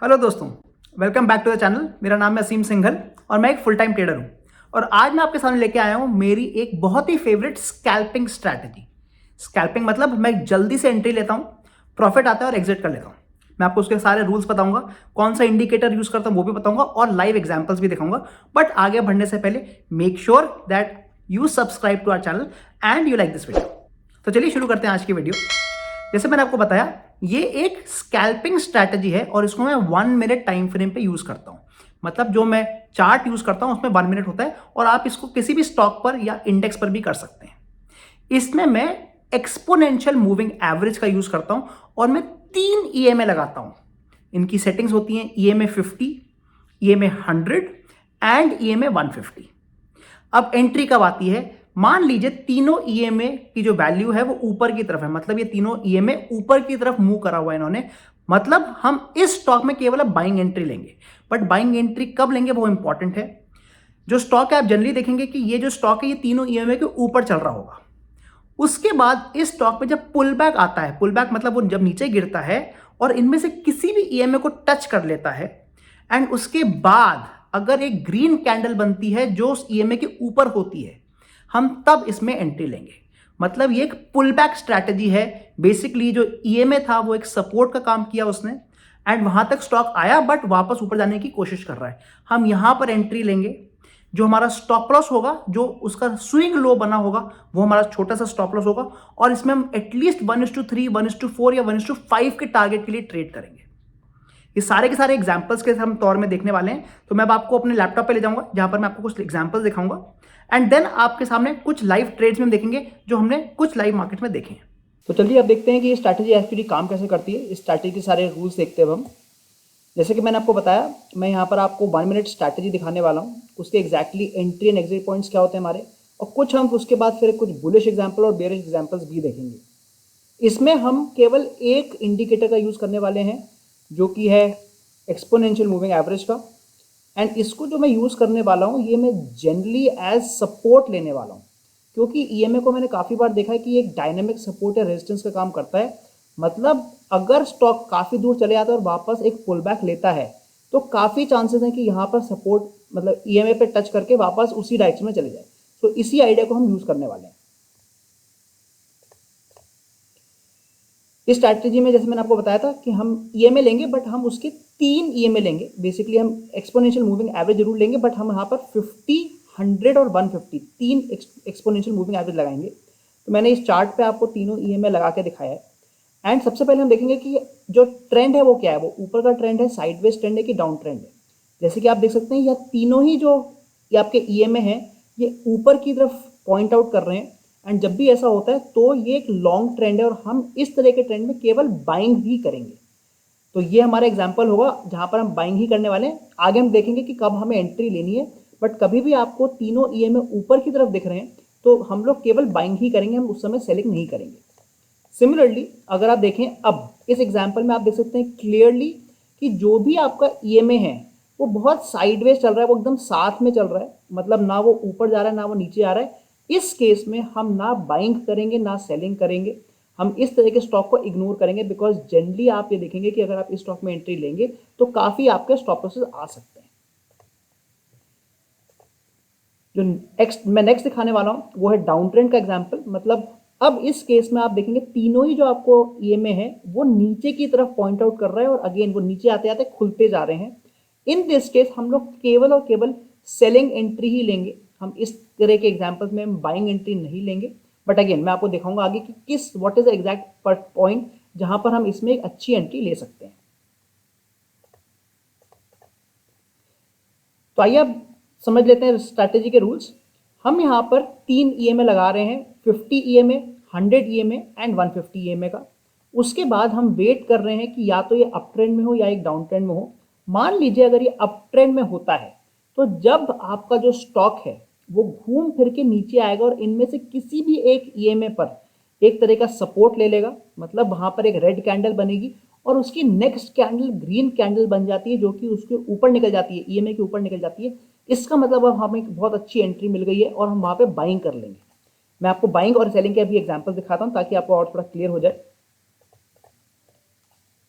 Hello दोस्तों, welcome back to the channel. मेरा नाम है असीम सिंघल और मैं एक फुल टाइम ट्रेडर हूं। और आज मैं आपके सामने लेके आया हूं मेरी एक बहुत ही फेवरेट स्कैल्पिंग स्ट्रैटेजी। स्कैल्पिंग मतलब मैं जल्दी से एंट्री लेता हूं, प्रॉफिट आता है और एग्जिट कर लेता हूं। मैं आपको उसके सारे रूल्स बताऊंगा, कौन सा इंडिकेटर यूज करता हूं वो भी बताऊंगा और लाइव एग्जांपल्स भी दिखाऊंगा। बट आगे बढ़ने से पहले make sure that you subscribe to our channel and you like this video. तो चलिए शुरू करते हैं आज की वीडियो। जैसे मैंने आपको बताया, ये एक स्कैल्पिंग स्ट्रैटेजी है और इसको मैं 1 मिनट टाइम फ्रेम पे यूज करता हूं। मतलब जो मैं चार्ट यूज करता हूं उसमें 1 मिनट होता है और आप इसको किसी भी स्टॉक पर या इंडेक्स पर भी कर सकते हैं। इसमें मैं एक्सपोनेंशियल मूविंग एवरेज का यूज करता हूं और मैं 3 EMA लगाता हूं। इनकी सेटिंग्स होती हैं EMA 50, EMA 100 एंड EMA 150। अब एंट्री कब आती है? मान लीजिए तीनों ईएमए की जो वैल्यू है वो ऊपर की तरफ है, मतलब ये तीनों ईएमए ऊपर की तरफ मूव करा हुआ है इन्होंने, मतलब हम इस स्टॉक में केवल अब बाइंग एंट्री लेंगे। बट बाइंग एंट्री कब लेंगे वो इंपॉर्टेंट है। जो स्टॉक है आप जनरली देखेंगे कि ये जो स्टॉक है ये तीनों ईएमए के ऊपर चल रहा होगा। उसके बाद इस स्टॉक में जब पुल बैक आता है, पुल बैक मतलब वो जब नीचे गिरता है और इनमें से किसी भी ईएमए को टच कर लेता है एंड उसके बाद अगर एक ग्रीन कैंडल बनती है जो उस ईएमए के ऊपर होती है, हम तब इसमें एंट्री लेंगे। मतलब ये एक पुल बैक स्ट्रैटेजी है। बेसिकली जो ईएमए था वो एक सपोर्ट का काम किया उसने एंड वहां तक स्टॉक आया बट वापस ऊपर जाने की कोशिश कर रहा है। हम यहां पर एंट्री लेंगे। जो हमारा स्टॉप लॉस होगा, जो उसका स्विंग लो बना होगा, वो हमारा छोटा सा स्टॉप लॉस होगा और इसमें हम एटलीस्ट 1:3, 1:4 या 1:5 के टारगेट के लिए ट्रेड करेंगे। ये सारे के सारे एग्जांपल्स के हम तौर में देखने वाले हैं। तो मैं अब आपको अपने लैपटॉप पे ले जाऊंगा जहां पर मैं आपको कुछ एग्जांपल्स दिखाऊंगा एंड देन आपके सामने कुछ लाइव ट्रेड्स में हम देखेंगे जो हमने कुछ लाइव मार्केट में देखे हैं। तो चलिए अब देखते हैं कि ये स्ट्रैटेजी एक्चुअली काम कैसे करती है। इस स्ट्रैटेजी के सारे रूल्स देखते हैं हम। जैसे कि मैंने आपको बताया, मैं यहाँ पर आपको 1 मिनट स्ट्रैटेजी दिखाने वाला हूँ। उसके exactly entry and exit points क्या होते हैं हमारे, और कुछ हम उसके बाद फिर कुछ बुलिश एग्जाम्पल और बेरिश एग्जाम्पल्स भी देखेंगे। इसमें हम केवल एक इंडिकेटर का यूज करने वाले हैं जो कि है एक्सपोनेंशियल मूविंग एवरेज का। एंड इसको जो मैं यूज करने वाला हूँ ये मैं जनरली एज सपोर्ट लेने वाला हूँ, क्योंकि ईएमए को मैंने काफी बार देखा है कि एक डायनेमिक सपोर्ट या रेजिस्टेंस का काम करता है। मतलब अगर स्टॉक काफी दूर चले जाता है और वापस एक पुल बैक लेता है तो काफी चांसेस हैं कि यहाँ पर सपोर्ट मतलब ईएमए पे टच करके वापस उसी डायरेक्शन में चले जाए। तो इसी आइडिया को हम यूज करने वाले हैं इस स्ट्रैटेजी में। जैसे मैंने आपको बताया था कि हम ईएमए लेंगे बट हम उसके 3 ईएमए लेंगे। बेसिकली हम एक्सपोनेंशियल मूविंग एवरेज जरूर लेंगे बट हम यहाँ पर 50, 100 और 150 तीन एक्सपोनेंशियल मूविंग एवरेज लगाएंगे। तो मैंने इस चार्ट पे आपको तीनों ईएमए लगा के दिखाया है। एंड सबसे पहले हम देखेंगे कि जो ट्रेंड है वो क्या है, वो ऊपर का ट्रेंड है, साइडवेज ट्रेंड है कि डाउन ट्रेंड है। जैसे कि आप देख सकते हैं यह तीनों ही जो ये आपके ईएमए हैं ये ऊपर की तरफ पॉइंट आउट कर रहे हैं। एंड जब भी ऐसा होता है तो ये एक लॉन्ग ट्रेंड है और हम इस तरह के ट्रेंड में केवल बाइंग ही करेंगे। तो ये हमारा एग्जांपल होगा जहां पर हम बाइंग ही करने वाले हैं। आगे हम देखेंगे कि कब हमें एंट्री लेनी है, बट कभी भी आपको तीनों ईएमए ऊपर की तरफ दिख रहे हैं तो हम लोग केवल बाइंग ही करेंगे, हम उस समय सेलिंग नहीं करेंगे। सिमिलरली अगर आप देखें अब इस एग्जाम्पल में आप देख सकते हैं क्लियरली कि जो भी आपका ईएमए है वो बहुत साइडवेज चल रहा है, वो एकदम साथ में चल रहा है। मतलब ना वो ऊपर जा रहा है ना वो नीचे आ रहा है। इस केस में हम ना बाइंग करेंगे ना सेलिंग करेंगे, हम इस तरह के स्टॉक को इग्नोर करेंगे। बिकॉज जनरली आप ये देखेंगे कि अगर आप इस स्टॉक में एंट्री लेंगे तो काफी आपके स्टॉप लॉसेस आ सकते हैं। जो मैं नेक्स्ट दिखाने वाला हूं वो है डाउन ट्रेंड का एग्जाम्पल। मतलब अब इस केस में आप देखेंगे तीनों ही जो आपको ईएमए है वो नीचे की तरफ पॉइंट आउट कर रहा है और अगेन वो नीचे आते आते खुलते जा रहे हैं। इन दिस केस हम लोग केवल और केवल सेलिंग एंट्री ही लेंगे। हम इस तरह के एग्जांपल्स में हम बाइंग एंट्री नहीं लेंगे। बट अगेन मैं आपको दिखाऊंगा आगे कि किस what is the exact point जहां पर हम इसमें एक अच्छी एंट्री ले सकते हैं। तो आइए अब समझ लेते हैं स्ट्रैटेजी के रूल्स। हम यहाँ पर 3 ईएमए लगा रहे हैं, 50 ईएमए, 100 ईएमए एंड 150 ईएमए का। उसके बाद हम वेट कर रहे हैं कि या तो ये अप ट्रेंड में हो या एक डाउन ट्रेंड में हो। मान लीजिए अगर ये अप ट्रेंड में होता है तो जब आपका जो स्टॉक है वो घूम फिर के नीचे आएगा और इनमें से किसी भी एक ईएमए पर एक तरह का सपोर्ट ले लेगा। मतलब वहां पर एक रेड कैंडल बनेगी और उसकी नेक्स्ट कैंडल ग्रीन कैंडल बन जाती है जो कि उसके ऊपर निकल जाती है, ईएमए के ऊपर निकल जाती है। इसका मतलब अब हमें एक बहुत अच्छी एंट्री मिल गई है और हम वहां पे बाइंग कर लेंगे। मैं आपको बाइंग और सेलिंग के अभी एग्जांपल दिखाता हूं ताकि आपको और थोड़ा क्लियर हो जाए।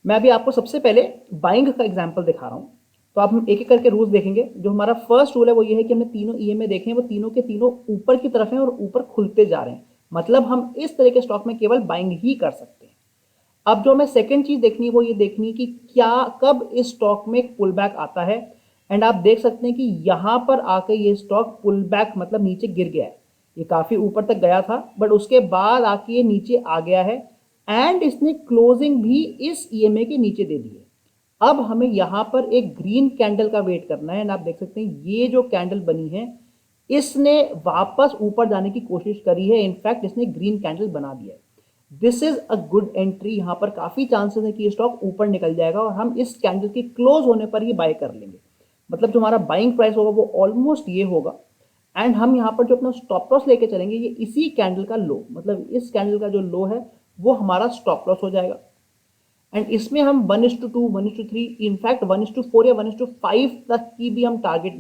मैं अभी आपको सबसे पहले बाइंग का एग्जांपल दिखा रहा हूँ। तो आप हम एक एक करके रूल्स देखेंगे। जो हमारा फर्स्ट रूल है वो ये है कि हमने तीनों ईएमए देखे हैं, वो तीनों के तीनों ऊपर की तरफ हैं और ऊपर खुलते जा रहे हैं, मतलब हम इस तरह के स्टॉक में केवल बाइंग ही कर सकते हैं। अब जो हमें सेकंड चीज देखनी है वो ये देखनी है कि क्या कब इस स्टॉक में एक पुल बैक आता है। एंड आप देख सकते हैं कि यहां पर आकर ये स्टॉक पुल बैक मतलब नीचे गिर गया है। ये काफी ऊपर तक गया था बट उसके बाद आके ये नीचे आ गया है एंड इसने क्लोजिंग भी इस ईएमए के नीचे दे दी है। अब हमें यहां पर एक ग्रीन कैंडल का वेट करना है एंड आप देख सकते हैं ये जो कैंडल बनी है इसने वापस ऊपर जाने की कोशिश करी है। इनफैक्ट इसने ग्रीन कैंडल बना दिया है। This is a good entry. यहां पर काफी चांसेस है कि ये स्टॉक ऊपर निकल जाएगा और हम इस कैंडल के क्लोज होने पर ही बाय कर लेंगे। मतलब जो हमारा बाइंग प्राइस होगा वो ऑलमोस्ट ये होगा एंड हम यहाँ पर जो अपना स्टॉप लॉस लेके चलेंगे ये इसी कैंडल का लो, मतलब इस कैंडल का जो लो है वो हमारा स्टॉप लॉस हो जाएगा। एंड इसमें हम 1:2, 1:3, इनफैक्ट 1:4 या 1:5 तक की भी हम टारगेट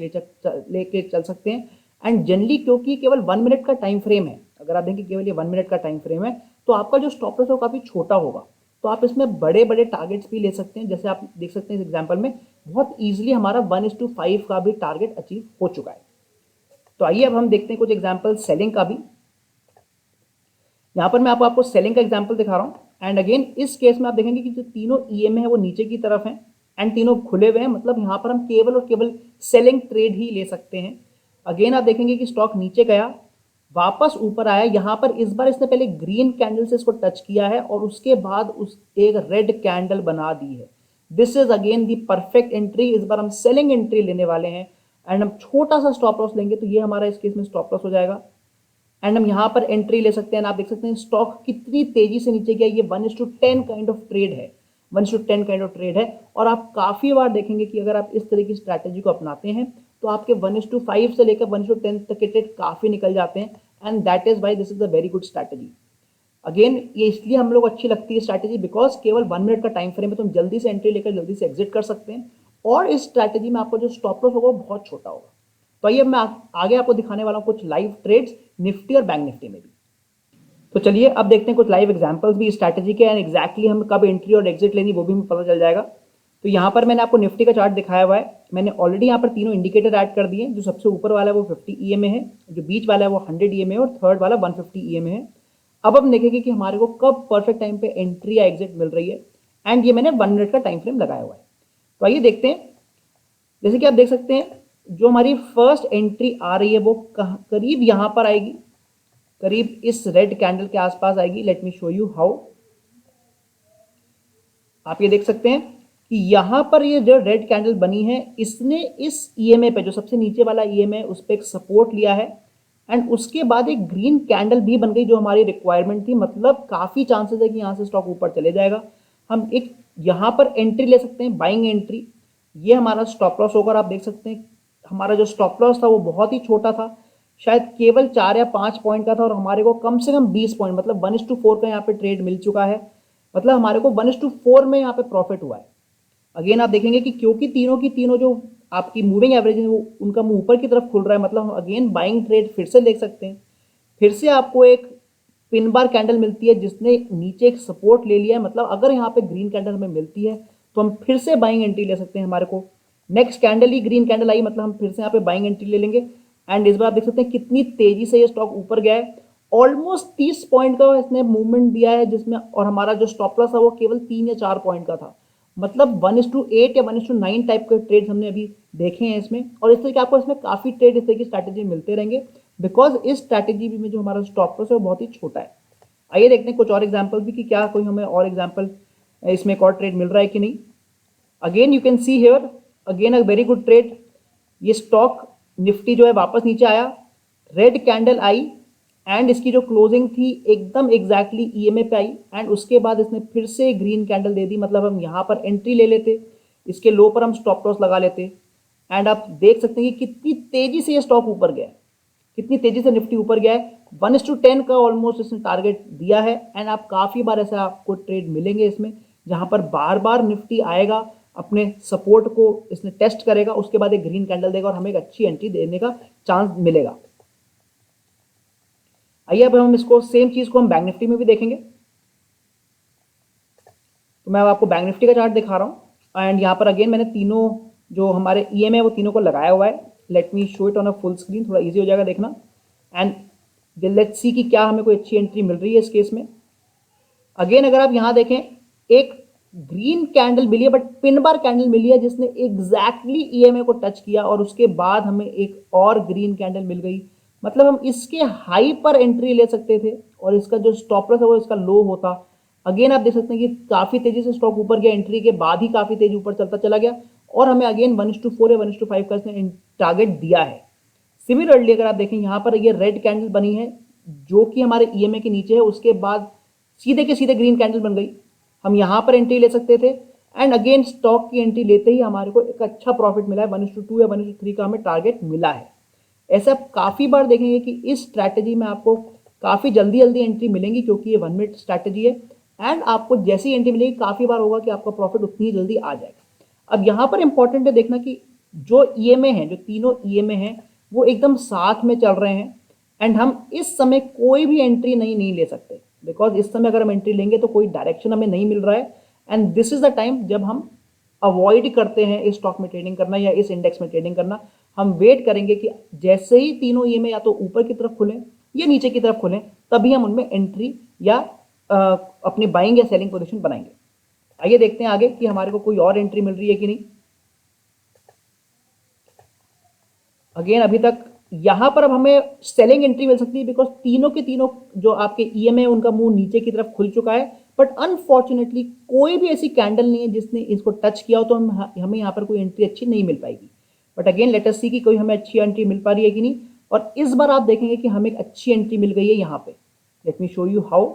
लेके चल सकते हैं। एंड जनरली क्योंकि केवल 1 मिनट का टाइम फ्रेम है, अगर आप देखें केवल ये 1 मिनट का टाइम फ्रेम है तो आपका जो स्टॉप लॉस है वो काफी छोटा होगा। तो आप इसमें बड़े बड़े टारगेट्स भी ले सकते हैं। जैसे आप देख सकते हैं इस एग्जाम्पल में बहुत ईजिली हमारा 1:5 का भी टारगेट अचीव हो चुका है। तो आइए अब हम देखते हैं कुछ एग्जाम्पल सेलिंग का भी। यहां पर मैं आपको सेलिंग का एग्जांपल दिखा रहा हूं एंड अगेन इस केस में आप देखेंगे कि जो तीनों ईएमए है वो नीचे की तरफ हैं एंड तीनों खुले हुए हैं, मतलब यहां पर हम केवल और केवल सेलिंग ट्रेड ही ले सकते हैं। अगेन आप देखेंगे कि स्टॉक नीचे गया, वापस ऊपर आया, यहां पर इस बार इसने पहले ग्रीन कैंडल से इसको टच किया है और उसके बाद उस एक रेड कैंडल बना दी है। This is again the perfect entry. इस बार हम सेलिंग एंट्री लेने वाले हैं एंड हम छोटा सा स्टॉप लॉस लेंगे तो ये हमारा इस केस में स्टॉप लॉस हो जाएगा एंड हम यहां पर एंट्री ले सकते हैं। आप देख सकते हैं स्टॉक कितनी तेजी से नीचे गया। ये 1:10 काइंड ऑफ ट्रेड है, 1:10 काइंड ऑफ ट्रेड है। और आप काफी बार देखेंगे कि अगर आप इस तरह की स्ट्रैटेजी को अपनाते हैं तो आपके 1:5 से लेकर 1:10 तक के ट्रेड काफी निकल जाते हैं and that is why this is a very good strategy. Again ये इसलिए हम लोग अच्छी लगती है स्ट्रैटेजी बिकॉज केवल 1 मिनट का टाइम फ्रेम है, तो हम जल्दी से एंट्री लेकर जल्दी से एग्जिट कर सकते हैं और इस स्ट्रैटेजी में आपको जो स्टॉप लॉस होगा वो बहुत छोटा होगा। तो आइए मैं आगे आपको दिखाने वाला हूं कुछ लाइव ट्रेड्स निफ्टी और बैंक निफ्टी में भी। तो चलिए अब देखते हैं कुछ लाइव एग्जांपल्स भी स्ट्रैटेजी के एंड एग्जैक्टली हम कब एंट्री और एग्जिट लेनी वो भी हमें पता चल जाएगा। तो यहाँ पर मैंने आपको निफ्टी का चार्ट दिखाया हुआ है। मैंने ऑलरेडी यहाँ पर तीनों इंडिकेटर ऐड कर दिए। जो सबसे ऊपर वाला है वो 50 ईएमए है, जो बीच वाला है वो 100 ईएमए है और थर्ड वाला 150 ईएमए है। अब हम देखेंगे कि हमारे को कब परफेक्ट टाइम पे एंट्री या एग्जिट मिल रही है एंड ये मैंने 1 मिनट का टाइम फ्रेम लगाया हुआ है। तो आइए देखते हैं। जैसे कि आप देख सकते हैं जो हमारी फर्स्ट एंट्री आ रही है वो करीब यहां पर आएगी, करीब इस रेड कैंडल के आसपास आएगी। Let me show you how. आप ये देख सकते हैं कि यहां पर ये जो रेड कैंडल बनी है इसने इस ईएमए पे, जो सबसे नीचे वाला ईएमए, उस पर एक सपोर्ट लिया है एंड उसके बाद एक ग्रीन कैंडल भी बन गई जो हमारी रिक्वायरमेंट थी। मतलब काफी चांसेस है कि यहां से स्टॉक ऊपर चले जाएगा। हम एक यहां पर एंट्री ले सकते हैं, बाइंग एंट्री। ये हमारा स्टॉप लॉस होगा। आप देख सकते हैं हमारा जो स्टॉप लॉस था वो बहुत ही छोटा था, शायद केवल 4 या 5 पॉइंट का था और हमारे को कम से कम 20 पॉइंट, मतलब 1:4 का यहाँ पे ट्रेड मिल चुका है। मतलब हमारे को 1:4 में यहाँ पे प्रॉफिट हुआ है। अगेन आप देखेंगे कि क्योंकि तीनों की तीनों जो आपकी मूविंग एवरेज है वो उनका मुंह ऊपर की तरफ खुल रहा है, मतलब हम अगेन बाइंग ट्रेड फिर से देख सकते हैं। फिर से आपको एक पिन बार कैंडल मिलती है जिसने नीचे एक सपोर्ट ले लिया है। मतलब अगर यहाँ पे ग्रीन कैंडल हमें मिलती है तो हम फिर से बाइंग एंट्री ले सकते हैं। हमारे को नेक्स्ट कैंडल ही ग्रीन कैंडल आई, मतलब हम फिर से यहाँ पे बाइंग एंट्री ले लेंगे एंड इस बार आप देख सकते हैं कितनी तेजी से ये स्टॉक ऊपर गया है। ऑलमोस्ट 30 पॉइंट का इसने मूवमेंट दिया है जिसमें, और हमारा जो स्टॉप लॉस था वो केवल 3 या 4 पॉइंट का था। मतलब 1:8 या 1:9 टाइप के ट्रेड्स हमने अभी देखे हैं इसमें। और इस तरह के आपको इसमें काफी ट्रेड इस तरह की स्ट्रैटेजी मिलते रहेंगे बिकॉज इस स्ट्रैटेजी में जो हमारा स्टॉप लॉस है वो बहुत ही छोटा है। आइए देखते हैं कुछ और एग्जाम्पल भी कि क्या कोई हमें और एग्जाम्पल इसमें एक और ट्रेड मिल रहा है कि नहीं। Again you can see here again a very good trade. ये स्टॉक निफ्टी जो है वापस नीचे आया, रेड कैंडल आई एंड इसकी जो क्लोजिंग थी एकदम एग्जैक्टली ईएमए पे आई एंड उसके बाद इसने फिर से ग्रीन कैंडल दे दी। मतलब हम यहाँ पर एंट्री ले लेते, इसके लो पर हम स्टॉप लॉस लगा लेते एंड आप देख सकते हैं कि कितनी तेजी से ये स्टॉक ऊपर गया है, कितनी तेजी से निफ्टी ऊपर गया है। 1:10 का ऑलमोस्ट इसने टारगेट दिया है एंड आप काफी बार ऐसे आपको ट्रेड मिलेंगे इसमें जहां पर बार बार निफ्टी आएगा, अपने सपोर्ट को इसने टेस्ट करेगा, उसके बाद एक ग्रीन कैंडल देगा और हमें एक अच्छी एंट्री देने का चांस मिलेगा। आइए अब हम इसको सेम चीज को हम बैंक निफ्टी में भी देखेंगे। तो मैं अब आपको बैंक निफ्टी का चार्ट दिखा रहा हूँ एंड यहाँ पर अगेन मैंने तीनों जो हमारे ईएमए वो तीनों को लगाया हुआ है। Let me show it on a full screen, थोड़ा इजी हो जाएगा देखना। एंड लेट्स सी कि क्या हमें कोई अच्छी एंट्री मिल रही है इस केस में। अगेन अगर आप यहाँ देखें, एक ग्रीन कैंडल मिली है बट पिन बार कैंडल मिली है जिसने एग्जैक्टली ईएमए को टच किया और उसके बाद हमें एक और ग्रीन कैंडल मिल गई। मतलब हम इसके हाई पर एंट्री ले सकते थे और इसका जो स्टॉप लॉस है वो इसका लो होता। अगेन आप देख सकते हैं कि काफी तेजी से स्टॉक ऊपर गया, एंट्री के बाद ही काफी तेजी ऊपर चलता चला गया और हमें अगेन 1:4 या 1:5 का इसने टारगेट दिया है। सिमिलरली अगर आप देखें यहाँ पर ये रेड कैंडल बनी है जो कि हमारे ईएमए के नीचे है, उसके बाद सीधे के सीधे ग्रीन कैंडल बन गई। हम यहाँ पर एंट्री ले सकते थे एंड अगेन स्टॉक की एंट्री लेते ही हमारे को एक अच्छा प्रॉफिट मिला है। 1:2 या 1:3 का हमें टारगेट मिला है। ऐसा आप काफ़ी बार देखेंगे कि इस स्ट्रैटेजी में आपको काफ़ी जल्दी जल्दी एंट्री मिलेंगी क्योंकि ये 1 मिनट स्ट्रैटेजी है एंड आपको जैसी एंट्री मिलेगी काफ़ी बार होगा कि आपका प्रॉफिट उतनी जल्दी आ जाएगा। अब यहाँ पर इंपॉर्टेंट है देखना कि जो ईएमए हैं, जो तीनों ईएमए हैं वो एकदम साथ में चल रहे हैं एंड हम इस समय कोई भी एंट्री नहीं ले सकते बिकॉज इस समय अगर हम एंट्री लेंगे तो कोई डायरेक्शन हमें नहीं मिल रहा है and this is the time जब हम अवॉइड करते हैं इस स्टॉक में ट्रेडिंग करना या इस इंडेक्स में ट्रेडिंग करना। हम वेट करेंगे कि जैसे ही तीनों ईएमए या तो ऊपर की तरफ खुलें या नीचे की तरफ खुलें तभी हम उनमें एंट्री या अपनी बाइंग या सेलिंग पोजीशन बनाएंगे। आइए देखते हैं आगे कि हमारे को कोई और एंट्री मिल रही है कि नहीं। अगेन अभी तक यहां पर अब हमें सेलिंग एंट्री मिल सकती है बिकॉज तीनों के तीनों जो आपके ईएमए उनका मुंह नीचे की तरफ खुल चुका है बट अनफॉर्चुनेटली कोई भी ऐसी कैंडल नहीं है जिसने इसको टच किया हो तो हमें यहाँ पर कोई एंट्री अच्छी नहीं मिल पाएगी। बट अगेन लेट अस सी कि कोई हमें अच्छी एंट्री मिल पा रही है कि नहीं। और इस बार आप देखेंगे कि हमें एक अच्छी एंट्री मिल गई है यहाँ पे। Let me show you how.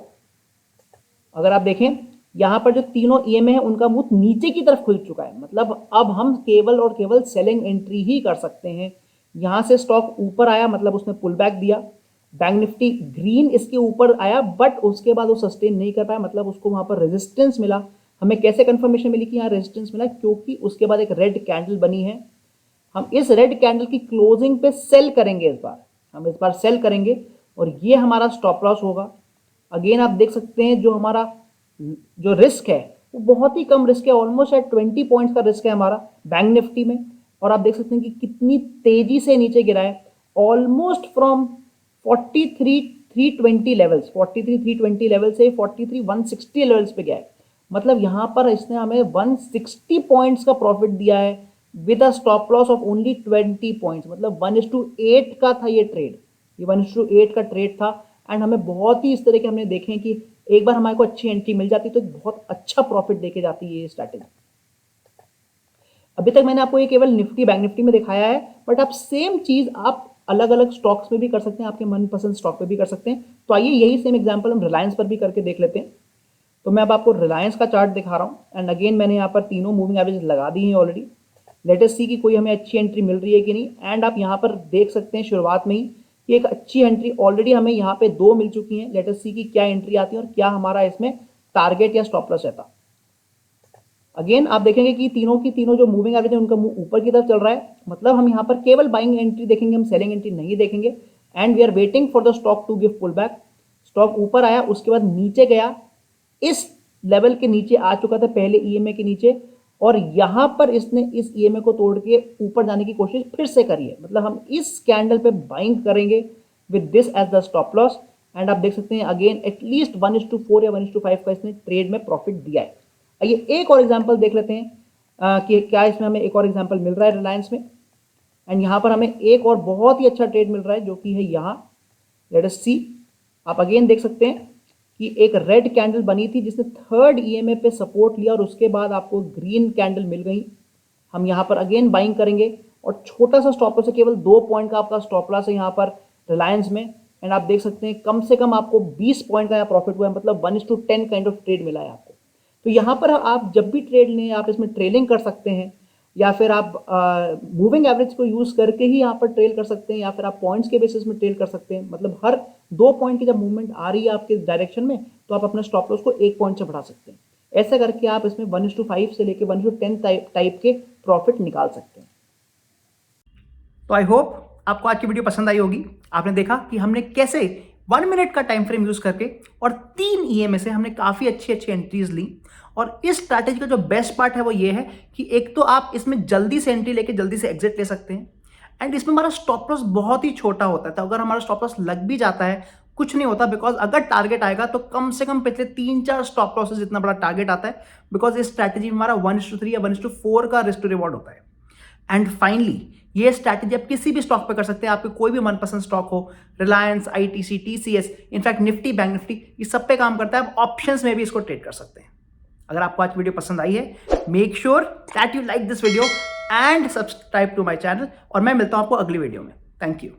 अगर आप देखें यहाँ पर जो तीनों ईएमए है उनका मुंह नीचे की तरफ खुल चुका है, मतलब अब हम केवल और केवल सेलिंग एंट्री ही कर सकते हैं। यहाँ से स्टॉक ऊपर आया मतलब उसने पुल बैक दिया, बैंक निफ्टी ग्रीन इसके ऊपर आया बट उसके बाद वो सस्टेन नहीं कर पाया, मतलब उसको वहां पर रेजिस्टेंस मिला। हमें कैसे कंफर्मेशन मिली कि यहाँ रेजिस्टेंस मिला? क्योंकि उसके बाद एक रेड कैंडल बनी है। हम इस रेड कैंडल की क्लोजिंग पे सेल करेंगे, हम इस बार सेल करेंगे और ये हमारा स्टॉप लॉस होगा। अगेन आप देख सकते हैं जो हमारा जो रिस्क है वो बहुत ही कम रिस्क है, ऑलमोस्ट एट 20 पॉइंट्स का रिस्क है हमारा बैंक निफ्टी में। और आप देख सकते हैं कि कितनी तेजी से नीचे गिरा है, ऑलमोस्ट फ्रॉम 43,320 लेवल्स, 43,320 लेवल से 43,160 लेवल्स पे गया है। मतलब यहाँ पर इसने हमें 160 पॉइंट्स का प्रॉफिट दिया है with a stop loss of only 20 points. मतलब 1:8 का था ये ट्रेड, ये 1:8 का ट्रेड था एंड हमें बहुत ही इस तरह के हमने देखे हैं कि एक बार हमारे को अच्छी एंट्री मिल जाती तो बहुत अच्छा प्रॉफिट देके जाती है ये स्ट्रैटेजी। अभी तक मैंने आपको ये केवल निफ्टी बैंक निफ्टी में दिखाया है बट आप सेम चीज आप अलग अलग स्टॉक्स में भी कर सकते हैं, आपके मनपसंद स्टॉक पे भी कर सकते हैं। तो आइए यही सेम एग्जांपल हम रिलायंस पर भी करके देख लेते हैं। तो मैं अब आपको रिलायंस का चार्ट दिखा रहा हूँ एंड अगेन मैंने यहाँ पर तीनों मूविंग एवरेज लगा दी हैं ऑलरेडी। लेट अस सी कि कोई हमें अच्छी एंट्री मिल रही है कि नहीं। एंड आप यहाँ पर देख सकते हैं शुरुआत में ही कि एक अच्छी एंट्री ऑलरेडी हमें यहाँ पे 2 मिल चुकी हैं। लेट अस सी कि क्या एंट्री आती है और क्या हमारा इसमें टारगेट या स्टॉप लॉस रहता। अगेन आप देखेंगे कि तीनों की तीनों जो मूविंग एवरेज है उनका मुंह ऊपर की तरफ चल रहा है, मतलब हम यहाँ पर केवल बाइंग एंट्री देखेंगे, हम सेलिंग एंट्री नहीं देखेंगे। And we are waiting for the stock to give pull back. Stock ऊपर आया, उसके बाद नीचे गया, इस लेवल के नीचे आ चुका था पहले ईएमए के नीचे और यहां पर इसने इस ईएमए को तोड़ के ऊपर जाने की कोशिश फिर से करी है। मतलब हम इस कैंडल पे बाइंग करेंगे with this as the stop loss. And आप देख सकते हैं अगेन एटलीस्ट 1:4 या 1:5 का इसने ट्रेड में प्रॉफिट दिया है। आइए एक और एग्जांपल देख लेते हैं कि क्या इसमें हमें एक और एग्जांपल मिल रहा है रिलायंस में। एंड यहाँ पर हमें एक और बहुत ही अच्छा ट्रेड मिल रहा है जो कि है यहाँ। लेट अस सी। आप अगेन देख सकते हैं कि एक रेड कैंडल बनी थी जिसने थर्ड ईएमए पे सपोर्ट लिया और उसके बाद आपको ग्रीन कैंडल मिल गई। हम यहाँ पर अगेन बाइंग करेंगे और छोटा सा स्टॉप लॉस है, केवल 2 पॉइंट का आपका स्टॉप लॉस है यहाँ पर रिलायंस में। एंड आप देख सकते हैं कम से कम आपको 20 पॉइंट का यहाँ प्रॉफिट हुआ है, मतलब 1:10 काइंड ऑफ ट्रेड मिला है आपको। तो यहाँ पर आप जब भी ट्रेड लें आप इसमें ट्रेलिंग कर सकते हैं या फिर आप मूविंग एवरेज को यूज करके ही यहाँ पर ट्रेल कर सकते हैं या फिर आप पॉइंट्स के बेसिस में ट्रेल कर सकते हैं। मतलब हर 2 पॉइंट की जब मूवमेंट आ रही है आपके डायरेक्शन में तो आप अपना स्टॉप लॉस को 1 पॉइंट से बढ़ा सकते हैं। ऐसा करके आप इसमें 1:5 से लेकर 1:10 टाइप के प्रॉफिट निकाल सकते हैं। तो आई होप आपको आज की वीडियो पसंद आई होगी। आपने देखा कि हमने कैसे 1 मिनट का टाइम फ्रेम यूज करके और 3 EMA से हमने काफी अच्छी अच्छी एंट्रीज ली। और इस स्ट्रैटेजी का जो बेस्ट पार्ट है वो ये है कि एक तो आप इसमें जल्दी से एंट्री लेके जल्दी से एग्जिट ले सकते हैं, एंड इसमें हमारा स्टॉप लॉस बहुत ही छोटा होता है। तो अगर हमारा स्टॉप लॉस लग भी जाता है कुछ नहीं होता, बिकॉज अगर टारगेट आएगा तो कम से कम पिछले 3-4 स्टॉप लॉसेस जितना बड़ा टारगेट आता है, बिकॉज इस स्ट्रैटेजी में हमारा 1:3 या 1:4 का रिस्क टू रिवॉर्ड होता है। एंड फाइनली ये स्ट्रैटेजी आप किसी भी स्टॉक पे कर सकते हैं, आपके कोई भी मनपसंद स्टॉक हो, Reliance, ITC, TCS, in fact Nifty, bank Nifty, इस सब पे काम करता है। आप ऑप्शंस में भी इसको ट्रेड कर सकते हैं। अगर आपको आज वीडियो पसंद आई है, make sure that you like this video and subscribe to my channel, और मैं मिलता हूं आपको अगली वीडियो में। Thank you.